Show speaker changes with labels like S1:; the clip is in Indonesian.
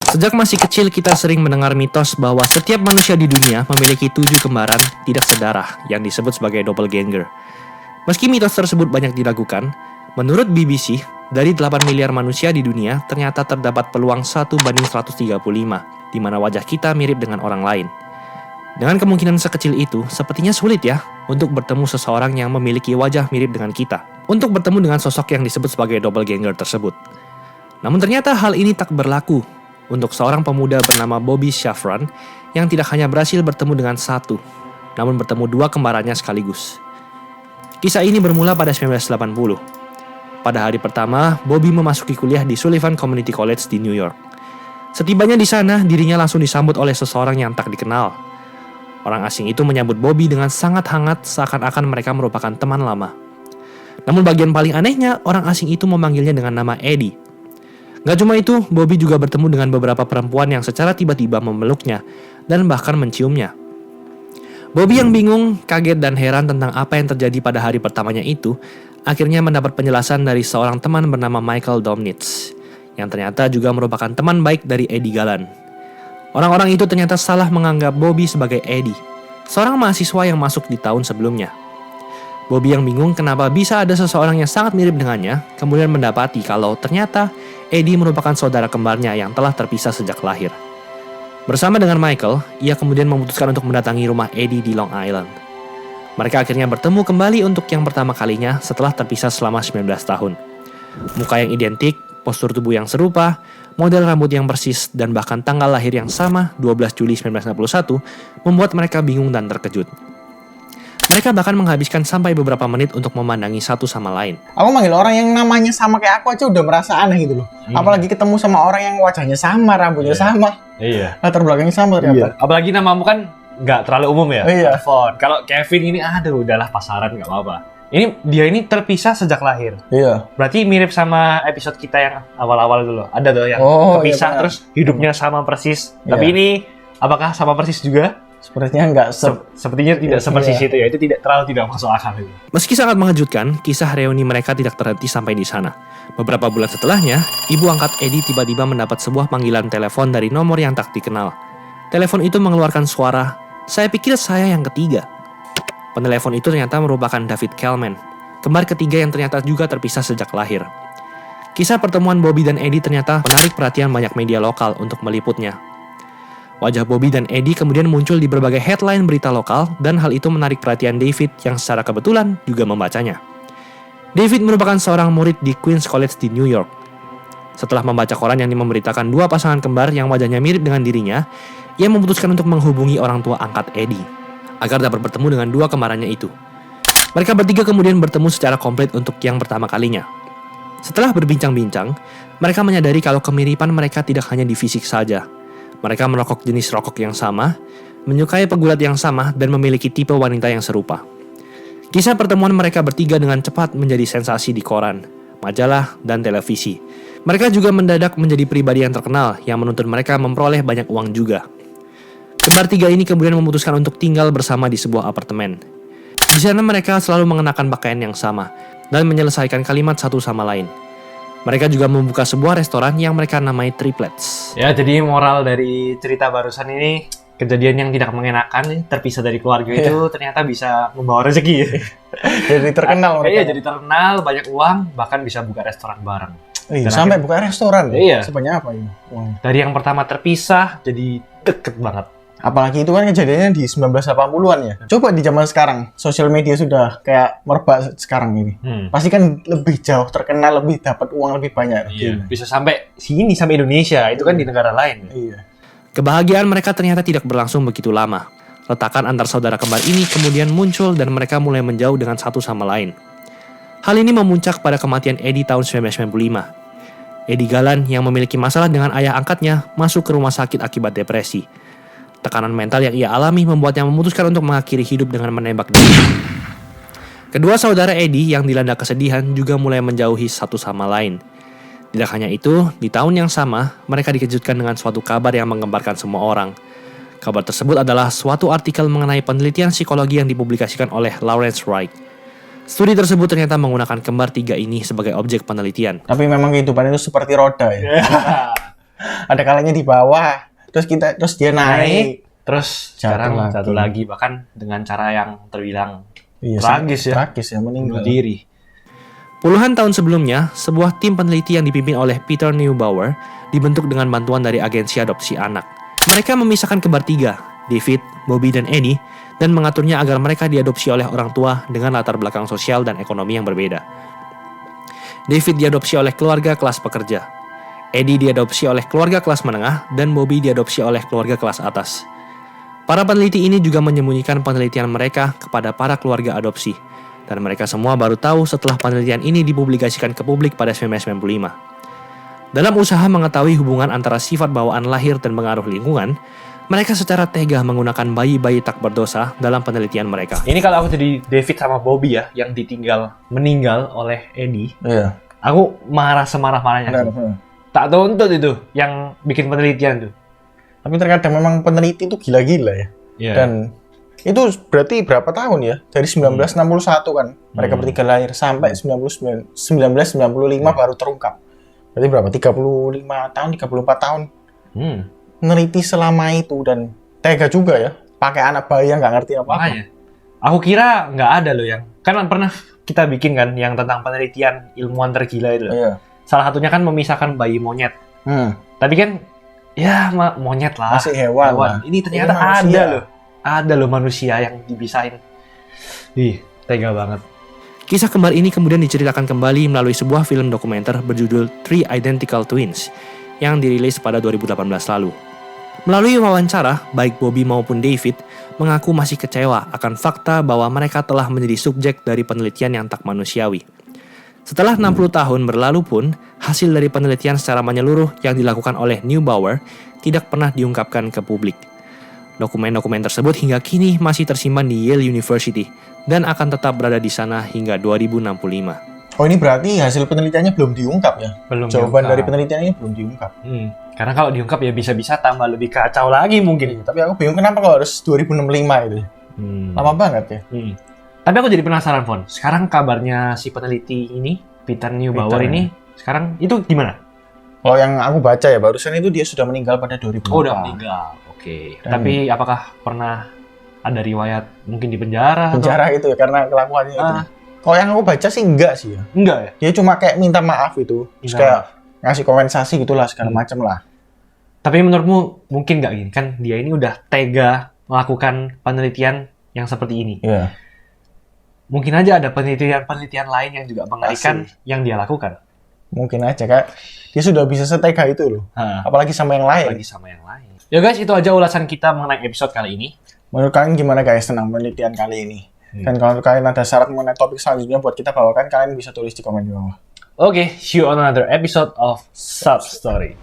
S1: Sejak masih kecil kita sering mendengar mitos bahwa setiap manusia di dunia memiliki 7 kembaran tidak sedarah yang disebut sebagai doppelganger. Meski mitos tersebut banyak diragukan, menurut BBC, dari 8 miliar manusia di dunia ternyata terdapat peluang 1:135, di mana wajah kita mirip dengan orang lain. Dengan kemungkinan sekecil itu, sepertinya sulit ya untuk bertemu seseorang yang memiliki wajah mirip dengan kita, untuk bertemu dengan sosok yang disebut sebagai doppelganger tersebut. Namun ternyata hal ini tak berlaku untuk seorang pemuda bernama Bobby Shafran yang tidak hanya berhasil bertemu dengan satu, namun bertemu 2 kembarannya sekaligus. Kisah ini bermula pada 1980. Pada hari pertama, Bobby memasuki kuliah di Sullivan Community College di New York. Setibanya di sana, dirinya langsung disambut oleh seseorang yang tak dikenal. Orang asing itu menyambut Bobby dengan sangat hangat seakan-akan mereka merupakan teman lama. Namun bagian paling anehnya, orang asing itu memanggilnya dengan nama Eddie. Gak cuma itu, Bobby juga bertemu dengan beberapa perempuan yang secara tiba-tiba memeluknya dan bahkan menciumnya. Bobby yang bingung, kaget dan heran tentang apa yang terjadi pada hari pertamanya itu, akhirnya mendapat penjelasan dari seorang teman bernama Michael Domnitz, yang ternyata juga merupakan teman baik dari Eddie Galan. Orang-orang itu ternyata salah menganggap Bobby sebagai Eddie, seorang mahasiswa yang masuk di tahun sebelumnya. Bobby yang bingung kenapa bisa ada seseorang yang sangat mirip dengannya, kemudian mendapati kalau ternyata Eddie merupakan saudara kembarnya yang telah terpisah sejak lahir. Bersama dengan Michael, ia kemudian memutuskan untuk mendatangi rumah Eddie di Long Island. Mereka akhirnya bertemu kembali untuk yang pertama kalinya setelah terpisah selama 19 tahun. Muka yang identik, postur tubuh yang serupa, model rambut yang persis, dan bahkan tanggal lahir yang sama, 12 Juli 1961, membuat mereka bingung dan terkejut. Mereka bahkan menghabiskan sampai beberapa menit untuk memandangi satu sama lain.
S2: Aku manggil orang yang namanya sama kayak aku aja udah merasa aneh gitu loh. Apalagi ketemu sama orang yang wajahnya sama, rambutnya sama.
S3: Iya.
S2: Latar belakangnya sama ternyata.
S3: Apalagi namamu kan nggak terlalu umum ya.
S2: Iya.
S3: Telepon. Kalau Kevin ini, aduh udahlah pasaran nggak apa-apa. Dia ini terpisah sejak lahir.
S2: Iya.
S3: Berarti mirip sama episode kita yang awal-awal dulu. Ada tuh yang terpisah
S2: iya,
S3: terus hidupnya sama persis.
S2: Iya.
S3: Tapi ini apakah sama persis juga?
S2: Sepertinya enggak
S3: Sepertinya tidak sepersis itu ya. Itu tidak masuk akal itu.
S1: Meski sangat mengejutkan, kisah reuni mereka tidak terhenti sampai di sana. Beberapa bulan setelahnya, ibu angkat Eddie tiba-tiba mendapat sebuah panggilan telepon dari nomor yang tak dikenal. Telepon itu mengeluarkan suara, "Saya pikir saya yang ketiga." Penelepon itu ternyata merupakan David Kelman, kembar ketiga yang ternyata juga terpisah sejak lahir. Kisah pertemuan Bobby dan Eddie ternyata menarik perhatian banyak media lokal untuk meliputnya. Wajah Bobby dan Eddie kemudian muncul di berbagai headline berita lokal dan hal itu menarik perhatian David yang secara kebetulan juga membacanya. David merupakan seorang murid di Queens College di New York. Setelah membaca koran yang memberitakan 2 pasangan kembar yang wajahnya mirip dengan dirinya, ia memutuskan untuk menghubungi orang tua angkat Eddie agar dapat bertemu dengan 2 kembarannya itu. Mereka bertiga kemudian bertemu secara komplit untuk yang pertama kalinya. Setelah berbincang-bincang, mereka menyadari kalau kemiripan mereka tidak hanya di fisik saja. Mereka merokok jenis rokok yang sama, menyukai pegulat yang sama, dan memiliki tipe wanita yang serupa. Kisah pertemuan mereka bertiga dengan cepat menjadi sensasi di koran, majalah, dan televisi. Mereka juga mendadak menjadi pribadi yang terkenal yang menuntut mereka memperoleh banyak uang juga. Kembar tiga ini kemudian memutuskan untuk tinggal bersama di sebuah apartemen. Di sana mereka selalu mengenakan pakaian yang sama dan menyelesaikan kalimat satu sama lain. Mereka juga membuka sebuah restoran yang mereka namai Triplets.
S3: Ya, jadi moral dari cerita barusan ini, kejadian yang tidak mengenakan, terpisah dari keluarga itu ternyata bisa membawa rezeki.
S2: Jadi terkenal mereka.
S3: Iya, jadi terkenal, banyak uang, bahkan bisa buka restoran bareng.
S2: Iya, sampai buka restoran.
S3: Iya.
S2: Sebanyak apa ini? Wow.
S3: Dari yang pertama terpisah, jadi deket banget.
S2: Apalagi itu kan kejadiannya di 1980-an ya. Coba di zaman sekarang, sosial media sudah kayak merebak sekarang ini. Pasti kan lebih jauh terkenal, lebih dapat uang lebih banyak.
S3: Iya. Bisa sampai sini, sampai Indonesia. Itu kan di negara lain.
S2: Iya.
S1: Kebahagiaan mereka ternyata tidak berlangsung begitu lama. Retakan antar saudara kembar ini kemudian muncul dan mereka mulai menjauh dengan satu sama lain. Hal ini memuncak pada kematian Eddie tahun 1995. Eddie Galan yang memiliki masalah dengan ayah angkatnya masuk ke rumah sakit akibat depresi. Tekanan mental yang ia alami membuatnya memutuskan untuk mengakhiri hidup dengan menembak diri. Kedua saudara Eddie yang dilanda kesedihan juga mulai menjauhi satu sama lain. Tidak hanya itu, di tahun yang sama, mereka dikejutkan dengan suatu kabar yang menggemparkan semua orang. Kabar tersebut adalah suatu artikel mengenai penelitian psikologi yang dipublikasikan oleh Lawrence Wright. Studi tersebut ternyata menggunakan kembar tiga ini sebagai objek penelitian.
S2: Tapi memang kehidupan itu seperti roda ya. Ada kalanya di bawah, terus dia naik.
S3: Terus sekarang jatuh lagi, bahkan dengan cara yang terbilang tragis ya,
S2: meninggal
S3: bunuh diri.
S1: Puluhan tahun sebelumnya, sebuah tim peneliti yang dipimpin oleh Peter Neubauer dibentuk dengan bantuan dari agensi adopsi anak. Mereka memisahkan kembar tiga, David, Bobby, dan Eddie, dan mengaturnya agar mereka diadopsi oleh orang tua dengan latar belakang sosial dan ekonomi yang berbeda. David diadopsi oleh keluarga kelas pekerja, Eddie diadopsi oleh keluarga kelas menengah, dan Bobby diadopsi oleh keluarga kelas atas. Para peneliti ini juga menyembunyikan penelitian mereka kepada para keluarga adopsi, dan mereka semua baru tahu setelah penelitian ini dipublikasikan ke publik pada 1995. Dalam usaha mengetahui hubungan antara sifat bawaan lahir dan pengaruh lingkungan, mereka secara tega menggunakan bayi-bayi tak berdosa dalam penelitian mereka.
S3: Ini kalau aku jadi David sama Bobby ya, yang meninggal oleh Eddie, aku marah semarah-marahnya. Tak tuntut itu yang bikin penelitian tuh.
S2: Tapi terkadang memang peneliti itu gila-gila ya. Dan itu berarti berapa tahun ya? Dari 1961 kan mereka bertiga lahir sampai 1995 baru terungkap. Berarti berapa? 35 tahun, 34 tahun. Meneliti selama itu dan tega juga ya. Pakai anak bayi yang nggak ngerti apa-apa.
S3: Aku kira nggak ada loh yang kan pernah kita bikin kan yang tentang penelitian ilmuwan tergila itu. Salah satunya kan memisahkan bayi monyet. Tapi kan ya monyet lah.
S2: Masih hewan.
S3: Ini ternyata ada loh manusia yang dipisahin. Tega banget.
S1: Kisah kembar ini kemudian diceritakan kembali melalui sebuah film dokumenter berjudul Three Identical Twins yang dirilis pada 2018 lalu. Melalui wawancara, baik Bobby maupun David mengaku masih kecewa akan fakta bahwa mereka telah menjadi subjek dari penelitian yang tak manusiawi. Setelah 60 tahun berlalu pun, hasil dari penelitian secara menyeluruh yang dilakukan oleh Neubauer tidak pernah diungkapkan ke publik. Dokumen-dokumen tersebut hingga kini masih tersimpan di Yale University dan akan tetap berada di sana hingga 2065.
S2: Oh, ini berarti hasil penelitiannya belum diungkap ya? Jawaban dari penelitian ini belum diungkap.
S3: Karena kalau diungkap ya bisa-bisa tambah lebih kacau lagi mungkin.
S2: Tapi aku bingung kenapa kalau harus 2065 itu. Lama banget ya.
S3: Tapi aku jadi penasaran, Fon. Sekarang kabarnya si peneliti ini, Peter Neubauer ini, sekarang itu gimana?
S2: Kalau yang aku baca ya, barusan itu dia sudah meninggal pada 2004.
S3: Oh, udah meninggal. Oke. Tapi apakah pernah ada riwayat mungkin di penjara?
S2: Penjara itu ya, karena kelakuannya itu. Kalau yang aku baca sih enggak sih ya.
S3: Enggak ya?
S2: Dia cuma kayak minta maaf itu. Terus kayak ngasih kompensasi gitulah, segala macam lah.
S3: Tapi menurutmu mungkin nggak gini? Kan dia ini udah tega melakukan penelitian yang seperti ini.
S2: Iya.
S3: Mungkin aja ada penelitian lain yang juga mengerikan yang dia lakukan.
S2: Mungkin aja, Kak. Dia sudah bisa setega itu loh. Apalagi sama yang lain.
S3: Ya guys, itu aja ulasan kita mengenai episode kali ini.
S2: Menurut kalian gimana guys tentang penelitian kali ini? Dan kalau kalian ada syarat mengenai topik selanjutnya buat kita bawakan, kalian bisa tulis di komen di bawah.
S3: Oke, see you on another episode of Sub Story.